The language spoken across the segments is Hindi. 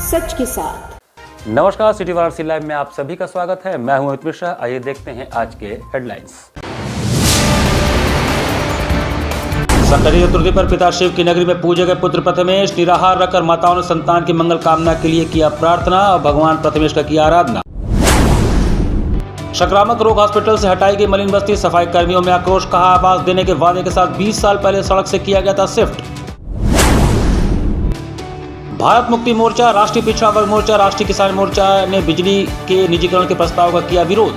सच के साथ। नमस्कार, सिटी वाराणसी लाइव में आप सभी का स्वागत है। मैं हूं अमित मिश्रा। आइए देखते हैं आज के हेडलाइंस। संकटी चतुर्थी पर पिता शिव की नगरी में पूजे गए पुत्र प्रथमेश। निराहार रखकर माताओं ने संतान की मंगल कामना के लिए किया प्रार्थना और भगवान प्रथमेश का किया आराधना। संक्रामक रोग हॉस्पिटल से हटाई गई मलिन बस्ती। सफाई कर्मियों में आक्रोश, कहा आवास देने के वादे के साथ 20 साल पहले सड़क से किया गया था शिफ्ट। भारत मुक्ति मोर्चा, राष्ट्रीय पिछड़ा वर्ग मोर्चा, राष्ट्रीय किसान मोर्चा ने बिजली के निजीकरण के प्रस्ताव का किया विरोध।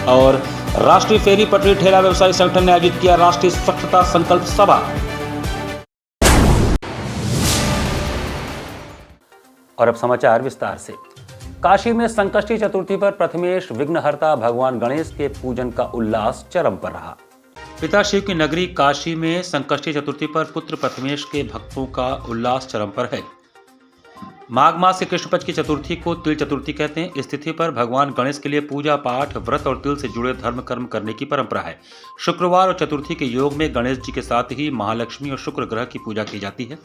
और राष्ट्रीय फेरी पटरी ठेला व्यवसायी संगठन ने आयोजित किया राष्ट्रीय स्वच्छता संकल्प सभा। और अब समाचार विस्तार से। काशी में संकष्टी चतुर्थी पर प्रथमेश विघ्नहर्ता भगवान गणेश के पूजन का उल्लास चरम पर रहा। पिता शिव की नगरी काशी में संकष्टी चतुर्थी पर पुत्र प्रथमेश के भक्तों का उल्लास चरम पर है। माघ मास के कृष्ण पक्ष की चतुर्थी को तिल चतुर्थी कहते हैं। इस तिथि पर भगवान गणेश के लिए पूजा पाठ, व्रत और तिल से जुड़े धर्म कर्म करने की परंपरा है। शुक्रवार और चतुर्थी के योग में गणेश जी के साथ ही महालक्ष्मी और शुक्र ग्रह की पूजा की जाती है।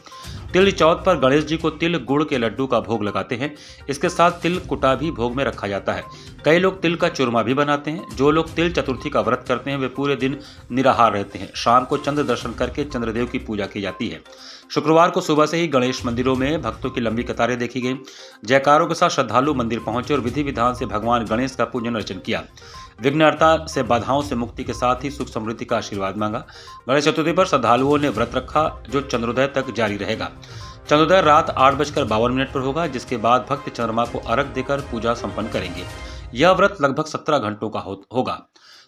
तिल चौथ पर गणेश जी को तिल गुड़ के लड्डू का भोग लगाते हैं। इसके साथ तिल कुटा भी भोग में रखा जाता है। कई लोग तिल का चूरमा भी बनाते हैं। जो लोग तिल चतुर्थी का व्रत करते हैं वे पूरे दिन निराहार रहते हैं। शाम को चंद्र दर्शन करके चंद्रदेव की पूजा की जाती है। शुक्रवार को सुबह से ही गणेश मंदिरों में भक्तों की लंबी कतारें देखी गई। जयकारों के साथ श्रद्धालु मंदिर पहुंचे और विधि विधान से भगवान गणेश का पूजन अर्चन किया। विघ्नहर्ता से बाधाओं से मुक्ति के साथ ही सुख समृद्धि का आशीर्वाद मांगा। गणेश चतुर्थी पर श्रद्धालुओं ने व्रत रखा जो चंद्रोदय तक जारी रहेगा। चंद्रोदय रात 8:52 पर होगा, जिसके बाद भक्त चंद्रमा को अर्घ्य देकर पूजा संपन्न करेंगे। यह व्रत लगभग 17 घंटों का होगा।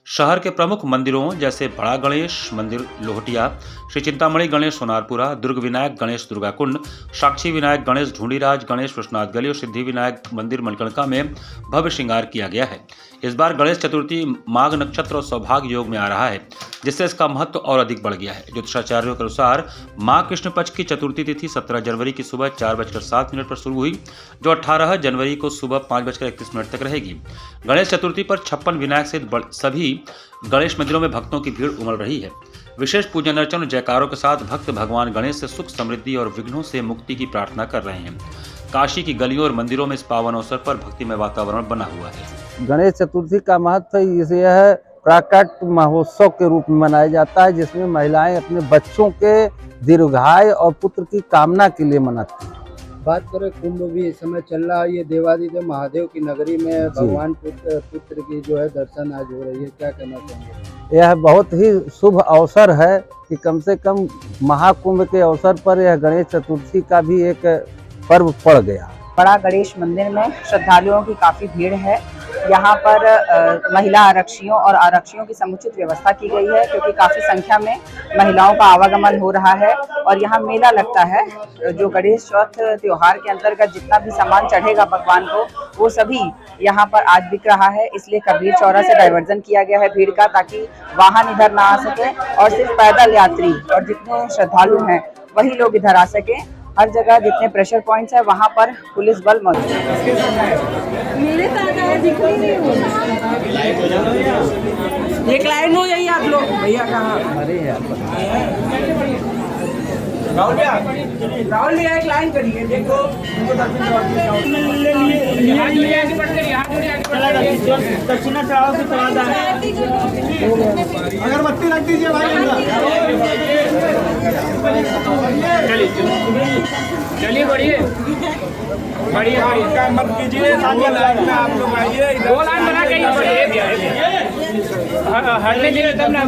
शहर के प्रमुख मंदिरों जैसे बड़ा गणेश मंदिर लोहटिया, श्री चिंतामणि गणेश सोनारपुरा, दुर्ग विनायक गणेश दुर्गाकुंड, साक्षी विनायक गणेश ढूंढीराज, गणेश विश्वनाथ गली और सिद्धि विनायक मंदिर मणिकर्णिका में भव्य श्रृंगार किया गया है। इस बार गणेश चतुर्थी माघ नक्षत्र और सौभाग्य योग में आ रहा है, जिससे इसका महत्व और अधिक बढ़ गया है। ज्योतिषाचार्यों के अनुसार माघ कृष्ण पक्ष की चतुर्थी तिथि 17 जनवरी की सुबह 4:07 पर शुरू हुई, जो 18 जनवरी को सुबह 5:31 तक रहेगी। गणेश चतुर्थी पर 56 विनायक सहित सभी गणेश मंदिरों में भक्तों की भीड़ उमड़ रही है। विशेष पूजन अर्चन और जयकारों के साथ भक्त भगवान गणेश से सुख समृद्धि और विघ्नों से मुक्ति की प्रार्थना कर रहे हैं। काशी की गलियों और मंदिरों में इस पावन अवसर पर भक्तिमय वातावरण बना हुआ है। गणेश चतुर्थी का महत्व यह प्राकट महोत्सव के रूप में मनाया जाता है, जिसमें महिलाएं अपने बच्चों के दीर्घायु और पुत्र की कामना के लिए मनाती हैं। बात करें कुंभ भी इस समय चल रहा है। ये देवादिदेव महादेव की नगरी में भगवान पुत्र की जो है दर्शन आज हो रही है, क्या कहना चाहेंगे? यह बहुत ही शुभ अवसर है कि कम से कम महाकुंभ के अवसर पर यह गणेश चतुर्थी का भी एक पर्व पड़ गया। बड़ा गणेश मंदिर में श्रद्धालुओं की काफी भीड़ है। यहाँ पर महिला आरक्षियों और आरक्षियों की समुचित व्यवस्था की गई है, क्योंकि काफी संख्या में महिलाओं का आवागमन हो रहा है। और यहाँ मेला लगता है, जो गणेश चौथ त्योहार के अंतर्गत जितना भी सामान चढ़ेगा भगवान को, वो सभी यहाँ पर आज बिक रहा है। इसलिए कबीर चौरा से डाइवर्जन किया गया है भीड़ का, ताकि वाहन इधर ना आ सके और सिर्फ पैदल यात्री और जितने श्रद्धालु हैं वही लोग इधर आ सके। हर जगह जितने प्रेशर पॉइंट्स है वहाँ पर पुलिस बल मौजूद है। मेरे साथ दिखनी नहीं हो। ये क्लाइंट हो जाइए आप लोग। भैया कहाँ? अरे यार राहुल भैया एक लाइन करिए, देखो दक्षिणा चढ़ाओ के चला अगरबत्ती रख दीजिए भाई। चलिए बढ़िए बढ़िया बढ़िया मत कीजिए। आप लोग आइए, दो लाइन बना के हटने दीजिए तब ना।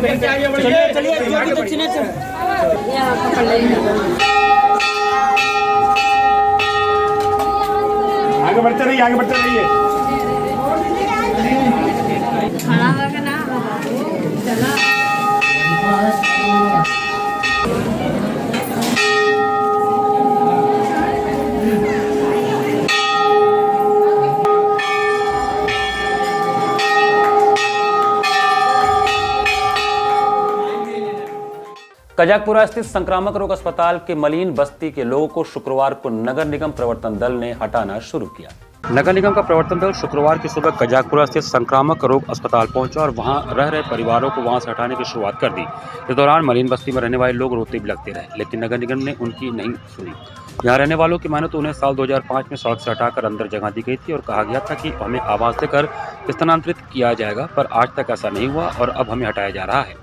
चलिए दक्षिणा आगे बढ़ते रहिए, आगे बढ़ते रहिए। खाना का ना चला। कजाकपुरा स्थित संक्रामक रोग अस्पताल के मलिन बस्ती के लोगों को शुक्रवार को नगर निगम प्रवर्तन दल ने हटाना शुरू किया। नगर निगम का प्रवर्तन दल शुक्रवार की सुबह कजाकपुरा स्थित संक्रामक रोग अस्पताल पहुंचा और वहां रह रहे परिवारों को वहां से हटाने की शुरुआत कर दी। इस दौरान मलिन बस्ती में रहने वाले लोग रोते बिलखते रहे, लेकिन नगर निगम ने उनकी नहीं सुनी। यहाँ रहने वालों की माने तो उन्हें साल 2005 में सड़क से हटाकर अंदर जगह दी गई थी और कहा गया था कि हमें आवास देकर स्थानांतरित किया जाएगा, पर आज तक ऐसा नहीं हुआ और अब हमें हटाया जा रहा है।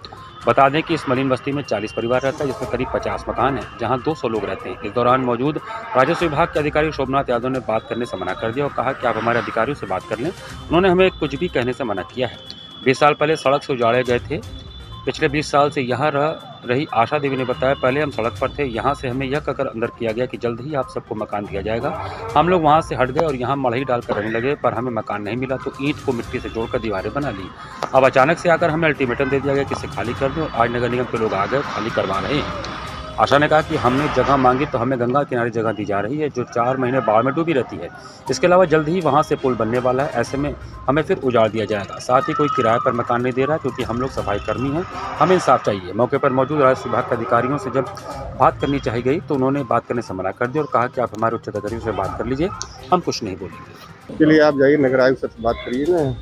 बता दें कि इस मलिन बस्ती में 40 परिवार रहता है, जिसमें करीब 50 मकान हैं, जहां 200 लोग रहते हैं। इस दौरान मौजूद राजस्व विभाग के अधिकारी शोभनाथ यादव ने बात करने से मना कर दिया और कहा कि आप हमारे अधिकारियों से बात कर लें। उन्होंने हमें कुछ भी कहने से मना किया है। 20 साल पहले सड़क से उजाड़े गए थे। पिछले 20 साल से यहाँ रह रही आशा देवी ने बताया, पहले हम सड़क पर थे, यहाँ से हमें यह कहकर अंदर किया गया कि जल्द ही आप सबको मकान दिया जाएगा। हम लोग वहाँ से हट गए और यहाँ मढ़ई डालकर रहने लगे, पर हमें मकान नहीं मिला तो ईंट को मिट्टी से जोड़कर दीवारें बना ली। अब अचानक से आकर हमें अल्टीमेटम दे दिया गया कि इसे खाली कर दो। आज नगर निगम के लोग आ गए, खाली करवा रहे हैं। आशा ने कहा कि हमने जगह मांगी तो हमें गंगा किनारे जगह दी जा रही है, जो 4 महीने बाढ़ में डूबी रहती है। इसके अलावा जल्द ही वहाँ से पुल बनने वाला है, ऐसे में हमें फिर उजाड़ दिया जाएगा। साथ ही कोई किराए पर मकान नहीं दे रहा, क्योंकि हम लोग सफाई कर्मी हैं, हमें इंसाफ चाहिए। मौके पर मौजूद राजस्व विभाग के अधिकारियों से जब बात करनी चाहिए गई तो उन्होंने बात करने से मना कर दिया और कहा कि आप हमारे उच्च अधिकारियों से बात कर लीजिए, हम कुछ नहीं बोलेंगे। इसके लिए आप जाइए नगर आयुक्त से बात करिए ना।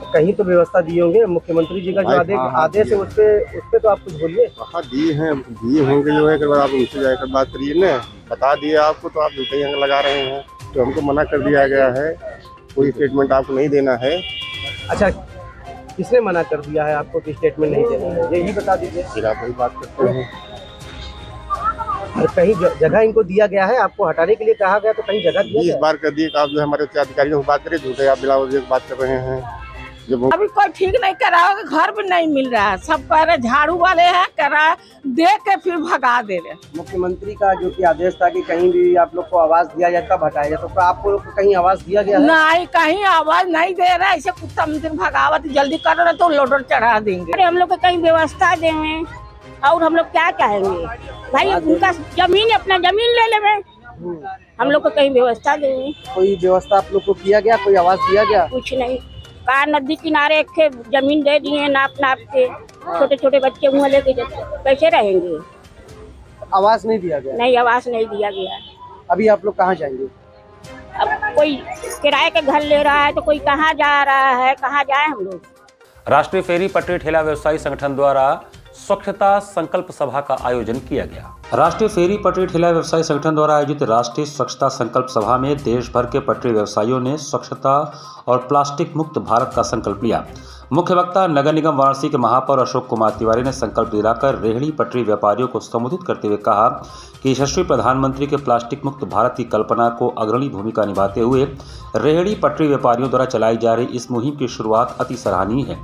कहीं तो व्यवस्था दिए होंगे, मुख्यमंत्री जी का जो आदेश है उस पे तो आप कुछ बोलिए। हाँ दिए होंगे जो है, अगर आप उनसे जाकर बात करिए ना। बता दिए आपको तो आप झूठे अंग लगा रहे हैं, तो हमको मना कर दिया गया है, कोई स्टेटमेंट आपको नहीं देना है। अच्छा, किसने मना कर दिया है आपको कि स्टेटमेंट नहीं देना है, यही बता दीजिए। फिर आप वही बात करते हैं। कहीं जगह इनको दिया गया है, आपको हटाने के लिए कहा गया तो कहीं जगह दिया 20 बार कर दिए, आप जो हमारे उच्च अधिकारियों से बात करिए, झूठे आप बिला वजह बात कर रहे हैं। जब अभी कोई ठीक नहीं करा होगा, घर भी नहीं मिल रहा है, सब कह रहे झाड़ू वाले हैं, करा दे के फिर भगा दे रहे। मुख्यमंत्री का जो कि आदेश था कि कहीं भी आप लोग को आवाज दिया जाए तब हटाया जाए, तो आपको कहीं आवाज दिया गया है? नहीं, कहीं आवाज नहीं दे रहा है। ऐसे कुत्ता मंदिर भगावत जल्दी कर रहे तो लोडर चढ़ा देंगे। अरे हम लोग को कहीं व्यवस्था देंगे और हम लोग क्या कहेंगे भाई, उनका जमीन अपना जमीन ले लेवे, हम लोग को कहीं व्यवस्था देंगे। कोई व्यवस्था आप लोग को किया गया, कोई आवाज दिया गया? कुछ नहीं, कार नदी किनारे एक जमीन दे दिए नाप के, छोटे छोटे बच्चे मुँह लेके कैसे रहेंगे? आवाज नहीं दिया गया? नहीं, आवाज नहीं दिया गया। अभी आप लोग कहाँ जाएंगे? अब कोई किराए के घर ले रहा है तो कोई कहाँ जा रहा है, कहाँ जाए हम लोग। राष्ट्रीय फेरी पटरी ठेला व्यवसायी संगठन द्वारा स्वच्छता संकल्प सभा का आयोजन किया गया। राष्ट्रीय फेरी पटरी ठेला व्यवसायी संगठन द्वारा आयोजित राष्ट्रीय स्वच्छता संकल्प सभा में देश भर के पटरी व्यवसायियों ने स्वच्छता और प्लास्टिक मुक्त भारत का संकल्प लिया। मुख्य वक्ता नगर निगम वाराणसी के महापौर अशोक कुमार तिवारी ने संकल्प दिलाकर रेहड़ी पटरी व्यापारियों को संबोधित करते हुए कहा कि यशस्वी प्रधानमंत्री के प्लास्टिक मुक्त भारत की कल्पना को अग्रणी भूमिका निभाते हुए रेहड़ी पटरी व्यापारियों द्वारा चलाई जा रही इस मुहिम की शुरुआत अति सराहनीय है।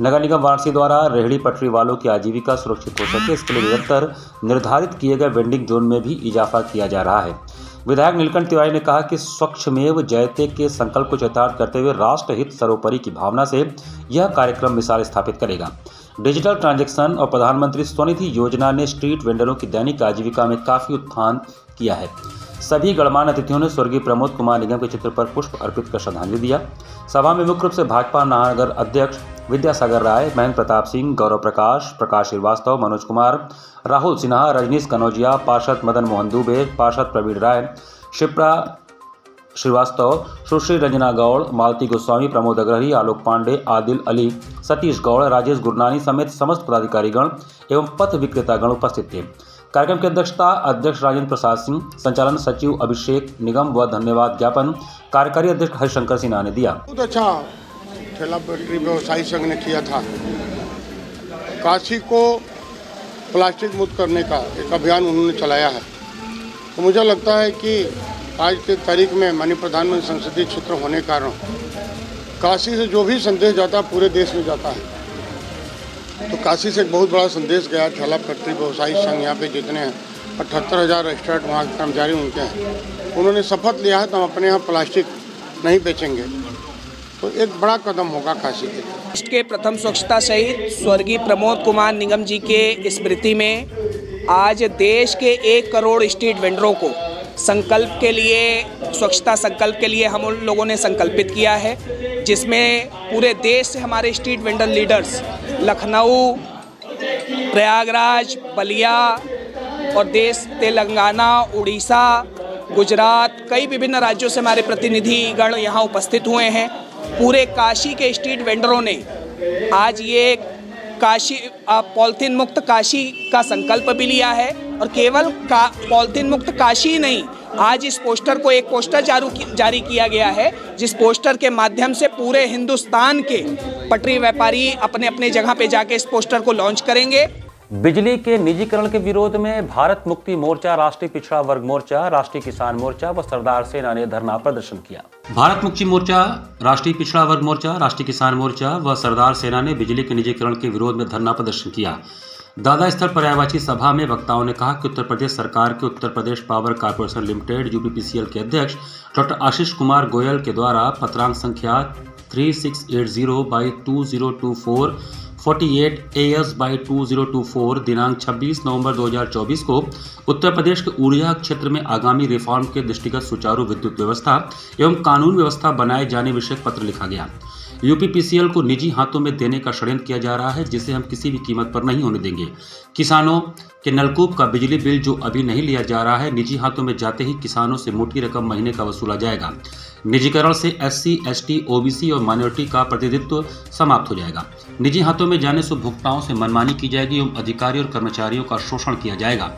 नगर निगम वाराणसी द्वारा रेहड़ी पटरी वालों की आजीविका सुरक्षित हो सके, इसके लिए निरंतर निर्धारित किए गए वेंडिंग जोन में भी इजाफा किया जा रहा है। विधायक नीलकंठ तिवारी ने कहा कि स्वच्छमेव जयते के संकल्प को चरितार्थ करते हुए राष्ट्र हित सर्वोपरि की भावना से यह कार्यक्रम मिसाल स्थापित करेगा। डिजिटल ट्रांजैक्शन और प्रधानमंत्री स्वनिधि योजना ने स्ट्रीट वेंडरों की दैनिक आजीविका में काफी उत्थान किया है। सभी गणमान्य अतिथियों ने स्वर्गीय प्रमोद कुमार निगम के चित्र पर पुष्प अर्पित कर श्रद्धांजलि दिया। सभा में मुख्य रूप से भाजपा महानगर अध्यक्ष विद्यासागर राय, महेंद्र प्रताप सिंह, गौरव प्रकाश श्रीवास्तव, मनोज कुमार, राहुल सिन्हा, रजनीश कनौजिया, पार्षद मदन मोहन दुबे, पार्षद प्रवीण राय, शिप्रा श्रीवास्तव, सुश्री रंजना गौड़, मालती गोस्वामी, प्रमोद अग्रही, आलोक पांडे, आदिल अली, सतीश गौड़, राजेश गुरनानी समेत समस्त पदाधिकारीगण एवं पथ विक्रेतागण उपस्थित थे। कार्यक्रम की अध्यक्षता अध्यक्ष राजेंद्र प्रसाद सिंह, संचालन सचिव अभिषेक निगम व धन्यवाद ज्ञापन कार्यकारी अध्यक्ष हरिशंकर सिन्हा ने दिया। बहुत अच्छा ठेला पटरी व्यवसायी संघ ने किया था। काशी को प्लास्टिक मुक्त करने का एक अभियान उन्होंने चलाया है, तो मुझे लगता है कि आज के तारीख में माननीय प्रधानमंत्री संसदीय क्षेत्र होने के कारण काशी से जो भी संदेश जाता है पूरे देश में जाता है। तो काशी से एक बहुत बड़ा संदेश गया। ठेला पटरी व्यवसायी संघ यहाँ पे जितने हैं 78,000 रजिस्टर्ड वहाँ के कर्मचारी उनके हैं, उन्होंने शपथ लिया है तो हम अपने यहाँ प्लास्टिक नहीं बेचेंगे। तो एक बड़ा कदम होगा काशी के लिए। देश के प्रथम स्वच्छता शहीद स्वर्गीय प्रमोद कुमार निगम जी के स्मृति में आज देश के 1 करोड़ स्ट्रीट वेंडरों को संकल्प के लिए, स्वच्छता संकल्प के लिए हम उन लोगों ने संकल्पित किया है, जिसमें पूरे देश से हमारे street vendor leaders Lucknow, Prayagraj, Ballia और देश तेलंगाना, उड़ीसा, गुजरात, कई विभिन्न राज्यों से हमारे प्रतिनिधिगण यहाँ उपस्थित हुए हैं। पूरे काशी के स्ट्रीट वेंडरों ने आज ये पॉलिथीन मुक्त काशी का संकल्प भी लिया है। और केवल पॉलिथीन मुक्त काशी ही नहीं, आज इस पोस्टर को एक पोस्टर जारी किया गया है, जिस पोस्टर के माध्यम से पूरे हिंदुस्तान के पटरी व्यापारी अपने अपने जगह पे जाके इस पोस्टर को लॉन्च करेंगे। बिजली के निजीकरण के विरोध में भारत मुक्ति मोर्चा, राष्ट्रीय पिछड़ा वर्ग मोर्चा, राष्ट्रीय किसान मोर्चा व सरदार सेना ने धरना प्रदर्शन किया। भारत मुक्ति मोर्चा, राष्ट्रीय पिछड़ा वर्ग मोर्चा, राष्ट्रीय किसान मोर्चा व सरदार सेना ने बिजली के निजीकरण के विरोध में धरना प्रदर्शन किया। दादा स्थल पर्यायवाची सभा में वक्ताओं ने कहा कि उत्तर प्रदेश सरकार के Uttar Pradesh power corporation limited UPPCL के अध्यक्ष डॉक्टर आशीष कुमार गोयल के द्वारा पत्रांक संख्या 3680/2024 48 AS/2024 दिनांक 26 नवंबर 2024 को उत्तर प्रदेश के उड़िया क्षेत्र में आगामी रिफॉर्म के दृष्टिगत सुचारू विद्युत व्यवस्था एवं कानून व्यवस्था बनाए जाने विषयक पत्र लिखा गया। यूपीपीसीएल को निजी हाथों में देने का षड्यंत्र किया जा रहा है, जिसे हम किसी भी कीमत पर नहीं होने देंगे। किसानों के नलकूप का बिजली बिल जो अभी नहीं लिया जा रहा है, निजी हाथों में जाते ही किसानों से मोटी रकम महीने का वसूला जाएगा। निजीकरण से SC, ST, OBC और माइनॉरिटी का प्रतिनिधित्व समाप्त हो जाएगा। निजी हाथों में जाने से उपभोक्ताओं से मनमानी की जाएगी एवं अधिकारी और कर्मचारियों का शोषण किया जाएगा।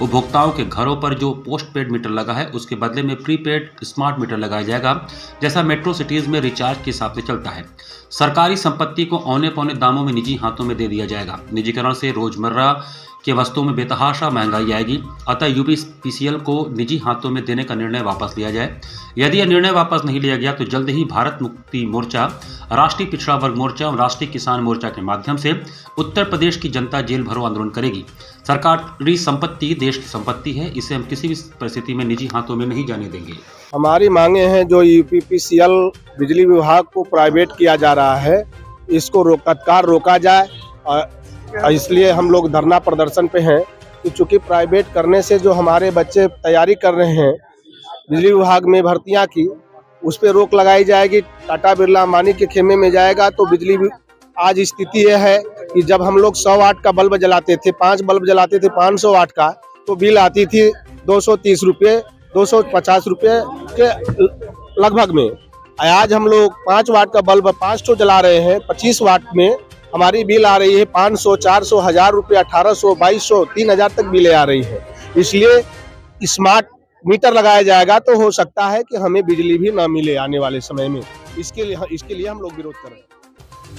उपभोक्ताओं के घरों पर जो पोस्टपेड मीटर लगा है, उसके बदले में प्रीपेड स्मार्ट मीटर लगाया जाएगा, जैसा मेट्रो सिटीज में रिचार्ज के हिसाब से चलता है। सरकारी संपत्ति को औने पौने दामों में निजी हाथों में दे दिया जाएगा। निजीकरण से रोजमर्रा के वस्तुओं में बेतहाशा महंगाई आएगी। अतः यूपीपीसीएल को निजी हाथों में देने का निर्णय वापस लिया जाए। यदि यह निर्णय वापस नहीं लिया गया तो जल्द ही भारत मुक्ति मोर्चा, राष्ट्रीय पिछड़ा वर्ग मोर्चा और राष्ट्रीय किसान मोर्चा के माध्यम से उत्तर प्रदेश की जनता जेल भरो आंदोलन करेगी। सरकारी संपत्ति देश की संपत्ति है, इसे हम किसी भी परिस्थिति में निजी हाथों में नहीं जाने देंगे। हमारी मांगे हैं, जो यूपीपीसीएल बिजली विभाग को प्राइवेट किया जा रहा है, इसको तत्काल रोका जाए। और इसलिए हम लोग धरना प्रदर्शन पे हैं कि चूंकि प्राइवेट करने से जो हमारे बच्चे तैयारी कर रहे हैं बिजली विभाग में भर्तियां की, उस पर रोक लगाई जाएगी। टाटा बिरला अंबानी के खेमे में जाएगा तो बिजली आज स्थिति यह है कि जब हम लोग 100 वाट का बल्ब जलाते थे, 5 बल्ब जलाते थे 500 वाट का, तो बिल आती थी 230 रुपये 250 रुपये के लगभग में। आज हम लोग 5 वाट का बल्ब 500 जला रहे हैं, 25 वाट में हमारी बिल आ रही है 500, 400, 1000 रुपये, 1800, 2200, 3000 तक बिलें आ रही है। इसलिए स्मार्ट मीटर लगाया जाएगा तो हो सकता है कि हमें बिजली भी ना मिले आने वाले समय में। इसके लिए हम लोग विरोध कर रहे हैं।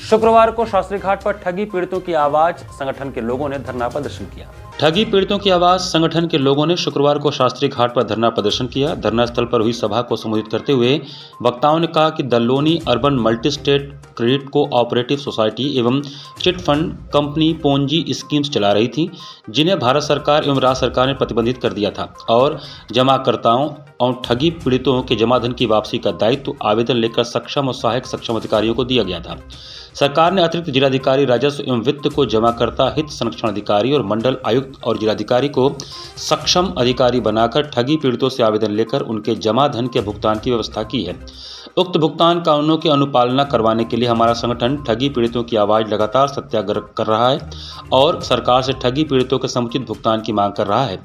शुक्रवार को शास्त्री घाट पर ठगी पीड़ितों की आवाज संगठन के लोगों ने धरना प्रदर्शन किया। ठगी पीड़ितों की आवाज संगठन के लोगों ने शुक्रवार को शास्त्री घाट पर धरना प्रदर्शन किया। धरना स्थल पर हुई सभा को संबोधित करते हुए वक्ताओं ने कहा कि दल्लोनी urban multi state credit co operative society एवं chit fund company Ponzi schemes चला रही थी, जिन्हें भारत सरकार एवं राज्य सरकार ने प्रतिबंधित कर दिया था और जमाकर्ताओं और ठगी पीड़ितों के जमाधन की वापसी का दायित्व आवेदन लेकर सक्षम और सहायक सक्षम अधिकारियों को दिया गया था। सरकार ने अतिरिक्त जिलाधिकारी राजस्व एवं वित्त को जमाकर्ता हित संरक्षण अधिकारी और मंडल आयुक्त और जिलाधिकारी को सक्षम अधिकारी बनाकर ठगी पीड़ितों से आवेदन लेकर उनके जमा धन के भुगतान की व्यवस्था की है। उक्त भुगतान कानूनों की अनुपालना करवाने के लिए हमारा संगठन ठगी पीड़ितों की आवाज लगातार सत्याग्रह कर रहा है और सरकार से ठगी पीड़ितों के समुचित भुगतान की मांग कर रहा है।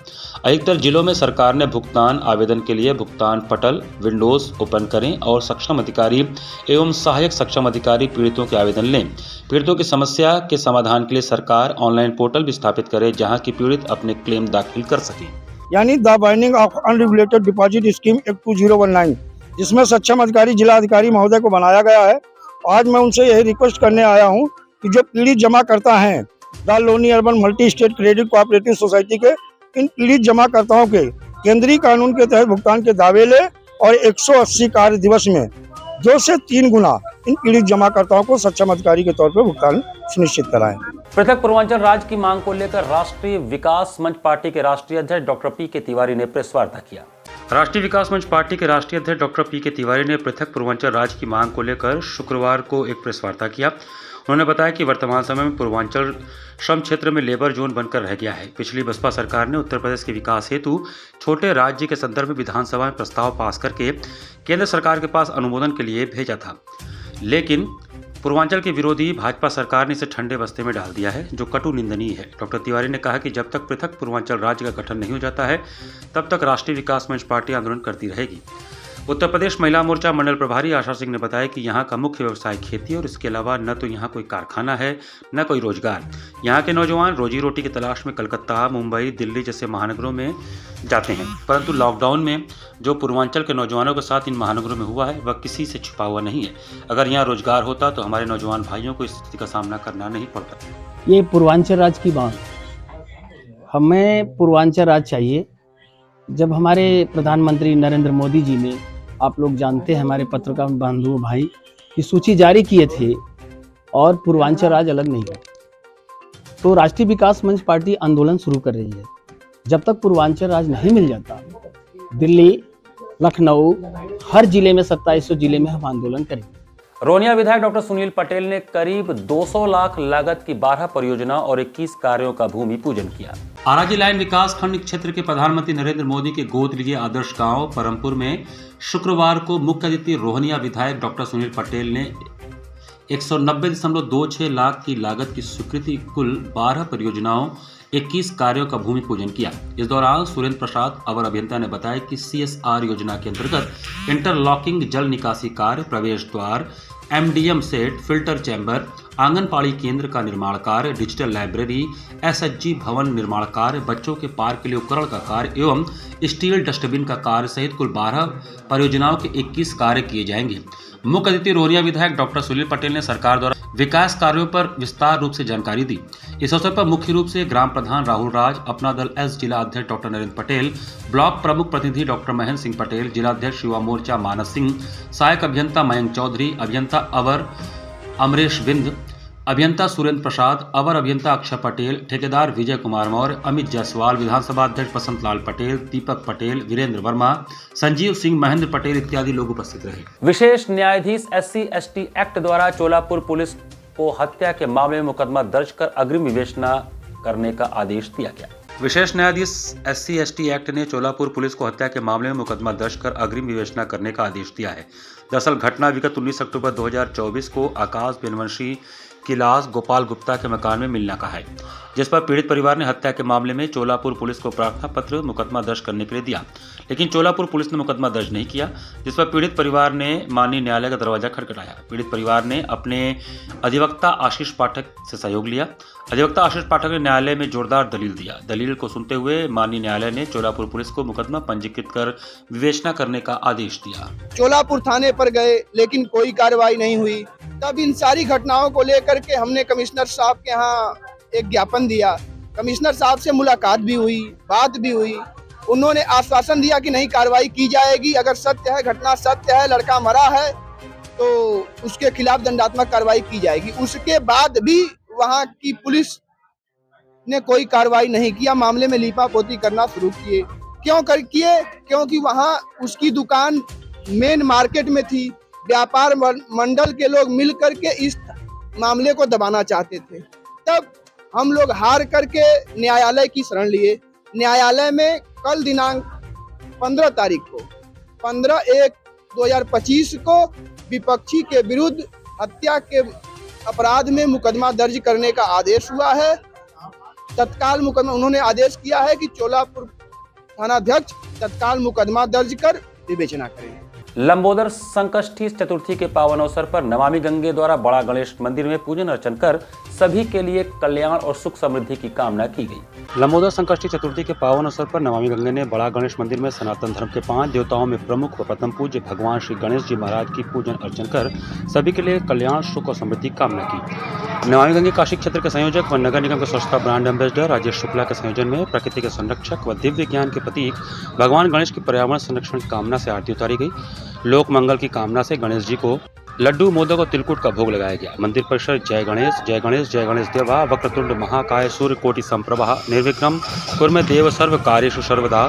अधिकतर जिलों में सरकार ने भुगतान आवेदन के लिए भुगतान पटल विंडोज ओपन करें और सक्षम अधिकारी एवं सहायक सक्षम अधिकारी पीड़ितों के आवेदन लें। पीड़ितों की समस्या के समाधान के लिए सरकार ऑनलाइन पोर्टल भी स्थापित करे, जहां की पीड़ित अपने क्लेम दाखिल कर सकें। यानी the binding of unregulated deposit scheme act 2019, जिसमें सक्षम अधिकारी जिला अधिकारी महोदय को बनाया गया है। आज मैं उनसे यही रिक्वेस्ट करने आया हूं कि जो पीड़ित जमा करता है the Loni urban multi state credit cooperative society के, इन पीड़ित जमाकर्ताओं के केंद्रीय कानून के तहत भुगतान के दावे ले और 180 कार्य दिवस में 2 से 3 गुना इन पीड़ित जमाकर्ताओं को सक्षम अधिकारी के तौर पर भुगतान सुनिश्चित कराएं। पृथक पूर्वांचल राज्य की मांग को लेकर राष्ट्रीय विकास मंच पार्टी के राष्ट्रीय अध्यक्ष डॉक्टर पी.के. तिवारी ने प्रेस वार्ता किया। राष्ट्रीय विकास मंच पार्टी के राष्ट्रीय अध्यक्ष डॉक्टर पी.के. तिवारी ने पृथक पूर्वांचल राज्य की मांग को लेकर शुक्रवार को एक प्रेस वार्ता किया। उन्होंने बताया कि वर्तमान समय में पूर्वांचल श्रम क्षेत्र में लेबर जोन बनकर रह गया है। पिछली बसपा सरकार ने उत्तर प्रदेश के विकास हेतु छोटे राज्य के संदर्भ में विधानसभा में प्रस्ताव पास करके केंद्र सरकार के पास अनुमोदन के लिए भेजा था, लेकिन पूर्वांचल के विरोधी भाजपा सरकार ने इसे ठंडे बस्ते में डाल दिया है, जो कटु निंदनीय है। डॉक्टर तिवारी ने कहा कि जब तक पृथक पूर्वांचल राज्य का गठन नहीं हो जाता है, तब तक राष्ट्रीय विकास मंच पार्टी आंदोलन करती रहेगी। उत्तर प्रदेश महिला मोर्चा मंडल प्रभारी आशा सिंह ने बताया कि यहाँ का मुख्य व्यवसाय खेती है और इसके अलावा न तो यहाँ कोई कारखाना है न कोई रोजगार। यहाँ के नौजवान रोजी रोटी की तलाश में कलकत्ता, मुंबई, दिल्ली जैसे महानगरों में जाते हैं, परंतु लॉकडाउन में जो पूर्वांचल के नौजवानों के साथ इन महानगरों में हुआ है वह किसी से छुपा हुआ नहीं है। अगर यहाँ रोजगार होता तो हमारे नौजवान भाइयों को इस स्थिति का सामना करना नहीं पड़ता। ये पूर्वांचल राज्य की बात, हमें पूर्वांचल राज्य चाहिए। जब हमारे प्रधानमंत्री नरेंद्र मोदी जी ने, आप लोग जानते हैं, हमारे पत्रकार बंधु भाई की सूची जारी किए थे और पूर्वांचल राज्य अलग नहीं है, तो राष्ट्रीय विकास मंच पार्टी आंदोलन शुरू कर रही है। जब तक पूर्वांचल राज्य नहीं मिल जाता, दिल्ली, लखनऊ, हर जिले में 2700 जिले में हम आंदोलन करेंगे। रोनिया विधायक डॉक्टर सुनील पटेल ने करीब 200 लाख लागत की 12 परियोजना और 21 कार्यों का भूमि पूजन किया। आराजी लाइन विकास खंड क्षेत्र के प्रधानमंत्री नरेंद्र मोदी के गोद लिए आदर्श गांव परमपुर में शुक्रवार को मुख्य अतिथि रोहनिया विधायक डॉक्टर सुनील पटेल ने 190.26 लाख की लागत की स्वीकृति कुल 12 परियोजनाओं 21 कार्यों का भूमि पूजन किया। इस दौरान सुरेंद्र प्रसाद अवर अभियंता ने बताया कि CSR योजना के अंतर्गत इंटरलॉकिंग जल निकासी कार्य, प्रवेश द्वार, MDM set, filter chamber, anganwadi केंद्र का निर्माण कार्य, डिजिटल लाइब्रेरी, SHG भवन निर्माण कार्य, बच्चों के पार्क के लिए उपकरण का कार्य एवं स्टील डस्टबिन का कार्य सहित कुल 12 परियोजनाओं के 21 कार्य किए जाएंगे। मुख्य अतिथि रोहनिया विधायक डॉक्टर सुनील पटेल ने सरकार द्वारा विकास कार्यों पर विस्तार रूप से जानकारी दी। इस अवसर पर मुख्य रूप से ग्राम प्रधान राहुल राज, अपना दल एस जिला अध्यक्ष डॉक्टर नरेंद्र पटेल, ब्लॉक प्रमुख प्रतिनिधि डॉक्टर महेंद्र सिंह पटेल, जिला अध्यक्ष युवा मोर्चा मानस सिंह, सहायक अभियंता मयंक चौधरी, अभियंता अवर अमरेश बिंद, अभियंता सुरेंद्र प्रसाद, अवर अभियंता अक्षय पटेल, ठेकेदार विजय कुमार मौर्य, अमित जायसवाल, विधानसभा अध्यक्ष बसंत लाल पटेल, दीपक पटेल, वीरेंद्र वर्मा, संजीव सिंह, महेंद्र पटेल इत्यादि लोग उपस्थित रहे। विशेष न्यायाधीश SC/ST एक्ट द्वारा चोलापुर पुलिस को हत्या के मामले में मुकदमा दर्ज कर अग्रिम विवेचना करने का आदेश दिया गया। विशेष न्यायाधीश SC/ST एक्ट ने चोलापुर पुलिस को हत्या के मामले में मुकदमा दर्ज कर अग्रिम विवेचना करने का आदेश दिया है। दरअसल घटना विगत 19 अक्टूबर 2024 को आकाश बेनवंशी की लाश गोपाल गुप्ता के मकान में मिलने का है, जिस पर पीड़ित परिवार ने हत्या के मामले में चोलापुर पुलिस को प्रार्थना पत्र मुकदमा दर्ज करने के लिए दिया, लेकिन चोलापुर पुलिस ने मुकदमा दर्ज नहीं किया, जिस पर पीड़ित परिवार ने माननीय न्यायालय का दरवाजा खटखटाया। पीड़ित परिवार ने अपने अधिवक्ता आशीष पाठक से सहयोग लिया। अधिवक्ता आशीष पाठक ने न्यायालय में जोरदार दलील दिया। दलील को सुनते हुए माननीय न्यायालय ने चोलापुर पुलिस को मुकदमा पंजीकृत कर विवेचना करने का आदेश दिया। चोलापुर थाने पर गए लेकिन कोई कार्रवाई नहीं हुई। तब इन सारी घटनाओं को लेकर के हमने कमिश्नर साहब के यहाँ एक ज्ञापन दिया। कमिश्नर साहब से मुलाकात भी हुई, बात भी हुई। उन्होंने आश्वासन दिया कि नहीं कार्रवाई की जाएगी, अगर सत्य है, घटना सत्य है, लड़का मरा है तो उसके खिलाफ दंडात्मक कार्रवाई की जाएगी। उसके बाद भी वहाँ की पुलिस ने कोई कार्रवाई नहीं किया, मामले में लीपापोती करना शुरू किए। क्योंकि वहाँ उसकी दुकान मेन मार्केट में थी। व्यापार मंडल के लोग मिल करके इस मामले को दबाना चाहते थे। तब हम लोग हार करके न्यायालय की शरण लिए। न्यायालय में कल दिनांक 15 तारीख को 15/1/2025 को विपक्षी के विरुद्ध हत्या के अपराध में मुकदमा दर्ज करने का आदेश हुआ है। तत्काल मुकदमा उन्होंने आदेश किया है कि चोलापुर थानाध्यक्ष तत्काल मुकदमा दर्ज कर विवेचना करें। लंबोदर संकष्टी चतुर्थी के पावन अवसर पर नमामि गंगे द्वारा बड़ा गणेश मंदिर में पूजन अर्चन कर सभी के लिए कल्याण और सुख समृद्धि की कामना की गई। लंबोदर संकष्टी चतुर्थी के पावन अवसर पर नमामि गंगे ने बड़ा गणेश मंदिर में सनातन धर्म के 5 देवताओं में प्रमुख व प्रथम पूज्य भगवान श्री गणेश जी महाराज की पूजन अर्चन कर सभी के लिए कल्याण, सुख और समृद्धि की कामना की। नमामि गंगे काशी क्षेत्र के संयोजक व नगर निगम के स्वच्छता ब्रांड एम्बेसडर राजेश शुक्ला के संयोजन में प्रकृति के संरक्षक व दिव्य ज्ञान के प्रतीक भगवान गणेश की पर्यावरण संरक्षण की कामना से आरती उतारी गई। लोक मंगल की कामना से गणेश जी को लड्डू, मोदक और तिलकुट का भोग लगाया गया। मंदिर परिसर जय गणेश जय गणेश जय गणेश देवा वक्रतुंड महाकाय सूर्य कोटि संप्रभा निर्विघ्नं कुर्मे देव सर्व कार्येषु सर्वदा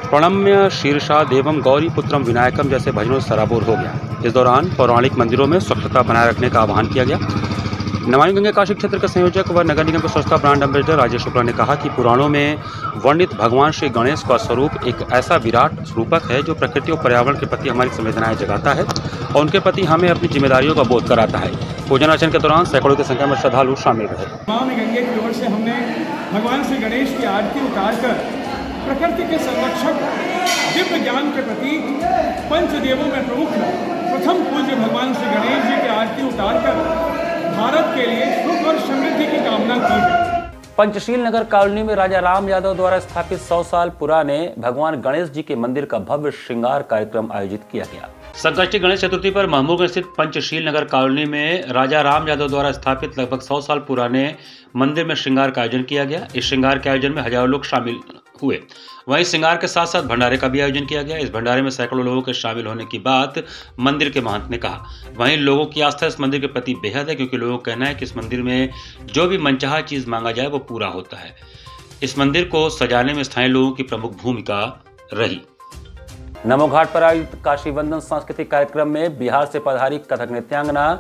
प्रणम्य शीर्षा देवम गौरी पुत्रम विनायकम जैसे भजनों से सराबोर हो गया। इस दौरान पौराणिक मंदिरों में स्वच्छता बनाए रखने का आह्वान किया गया। नमामि गंगे काशी क्षेत्र के संयोजक व नगर निगम के स्वच्छता ब्रांड एम्बेसडर राजेश शुक्ला ने कहा कि पुराणों में वर्णित भगवान श्री गणेश का स्वरूप एक ऐसा विराट रूपक है जो प्रकृति और पर्यावरण के प्रति हमारी संवेदनाएं जगाता है और उनके प्रति हमें अपनी जिम्मेदारियों का बोध कराता है। पूजन अर्चन के दौरान सैकड़ों की संख्या में श्रद्धालु शामिल रहे। नमामि गंगे की ओर से हमने भगवान श्री गणेश की आरती उतार कर प्रकृति के संरक्षक दिव्य ज्ञान के प्रतीक पंचदेवों में प्रमुख प्रथम पूज्य भगवान श्री गणेश जी की आरती उतारकर भारत के लिए सुख और समृद्धि की कामना की है। पंचशील नगर कॉलोनी में राजा राम यादव द्वारा स्थापित 100 साल पुराने भगवान गणेश जी के मंदिर का भव्य श्रृंगार कार्यक्रम आयोजित किया गया। संकष्टी गणेश चतुर्थी पर महमूदगंज स्थित पंचशील नगर कॉलोनी में राजा राम यादव द्वारा स्थापित लगभग 100 साल पुराने मंदिर में श्रृंगार का आयोजन किया गया। इस श्रृंगार के आयोजन में हजारों लोग शामिल हुए। वहीं श्रृंगार के साथ साथ भंडारे का भी आयोजन किया गया। इस भंडारे में सैकड़ों लोगों के शामिल होने की बात मंदिर के महंत ने कहा। वहीं लोगों की आस्था इस मंदिर के प्रति बेहद है, क्योंकि लोगों का कहना है कि इस मंदिर में जो भी मनचाहा चीज मांगा जाए वो पूरा होता है। इस मंदिर को सजाने में स्थानीय लोगों की प्रमुख भूमिका रही। नमो घाट पर आयोजित काशी वंदन सांस्कृतिक कार्यक्रम में बिहार से पधारी कथक नृत्यांगना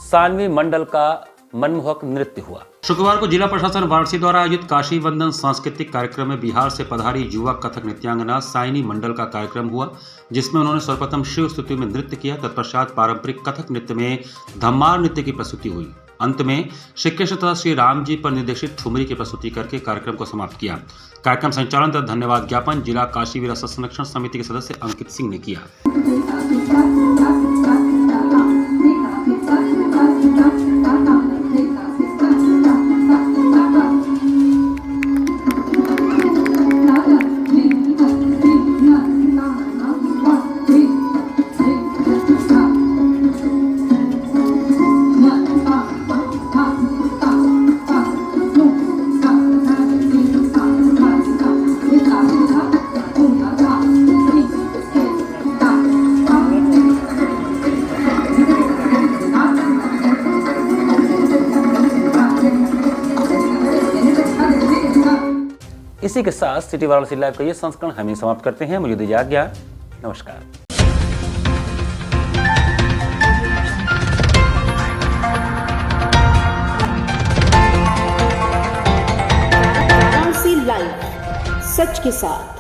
सानवी मंडल का मनमोहक नृत्य हुआ। शुक्रवार को जिला प्रशासन वाराणसी द्वारा आयोजित काशी वंदन सांस्कृतिक कार्यक्रम में बिहार से पधारी युवा कथक नृत्यांगना साइनी मंडल का कार्यक्रम हुआ, जिसमें उन्होंने सर्वप्रथम शिव स्तुति में नृत्य किया। तत्पश्चात पारंपरिक कथक नृत्य में धम्मार नृत्य की प्रस्तुति हुई। अंत में श्री कृष्ण तथा श्री राम जी पर निर्देशित ठुमरी की प्रस्तुति करके कार्यक्रम को समाप्त किया। कार्यक्रम संचालन तथा धन्यवाद ज्ञापन जिला काशी विरासत संरक्षण समिति के सदस्य अंकित सिंह ने किया। इसी के साथ सिटी वाराणसी लाइव का ये संस्करण हम ही समाप्त करते हैं। मुझे दीजिए आज्ञा। नमस्कार। वाराणसी लाइव, सच के साथ।